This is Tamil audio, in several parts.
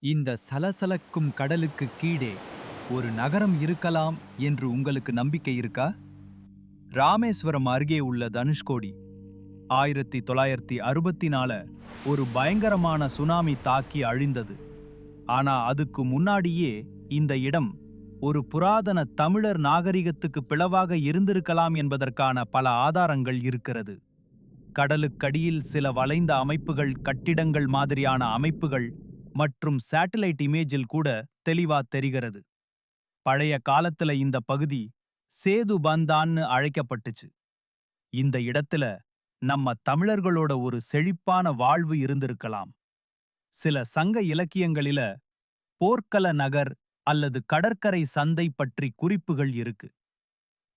இந்த சலசலக்கும் கடலுக்கு கீழே ஒரு நகரம் இருக்கலாம் என்று உங்களுக்கு நம்பிக்கை இருக்கா? ராமேஸ்வரம் அருகே உள்ள தனுஷ்கோடி 1964 ஒரு பயங்கரமான சுனாமி தாக்கி அழிந்தது. ஆனா அதுக்கு முன்னாடியே இந்த இடம் ஒரு புராதன தமிழர் நாகரிகத்துக்கு பிளவாக இருந்திருக்கலாம் என்பதற்கான பல ஆதாரங்கள் இருக்கிறது. கடலுக்கடியில் சில வளைந்த அமைப்புகள், கட்டிடங்கள் மாதிரியான அமைப்புகள் மற்றும் சேட்டலைட் இமேஜில் கூட தெளிவா தெரிகிறது. பழைய காலத்துல இந்த பகுதி சேது பந்தான்னு அழைக்கப்பட்டுச்சு. இந்த இடத்துல நம்ம தமிழர்களோட ஒரு செழிப்பான வாழ்வு இருந்திருக்கலாம். சில சங்க இலக்கியங்களில போர்க்கள நகர் அல்லது கடற்கரை சந்தை பற்றி குறிப்புகள் இருக்கு.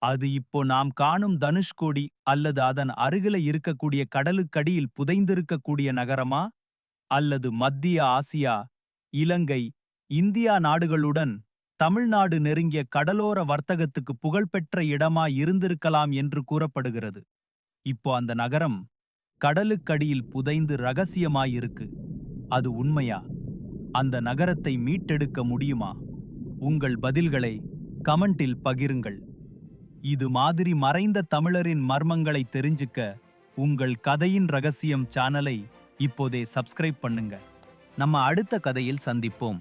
அது இப்போ நாம் காணும் தனுஷ்கோடி அல்லது அதன் அருகில இருக்கக்கூடிய கடலுக்கடியில் புதைந்திருக்கக்கூடிய நகரமா? அல்லது மத்திய ஆசியா, இலங்கை, இந்தியா நாடுகளுடன் தமிழ்நாடு நெருங்கிய கடலோர வர்த்தகத்துக்கு புகழ்பெற்ற இடமா இருந்திருக்கலாம் என்று கூறப்படுகிறது. இப்போ அந்த நகரம் கடலுக்கடியில் புதைந்து ரகசியமாயிருக்கு. அது உண்மையா? அந்த நகரத்தை மீட்டெடுக்க முடியுமா? உங்கள் பதில்களை கமெண்டில் பகிருங்கள். இது மாதிரி மறைந்த தமிழரின் மர்மங்களை தெரிஞ்சுக்க உங்கள் கதையின் ரகசியம் சேனலை இப்போதே சப்ஸ்கிரைப் பண்ணுங்க. நம்ம அடுத்த கதையில் சந்திப்போம்.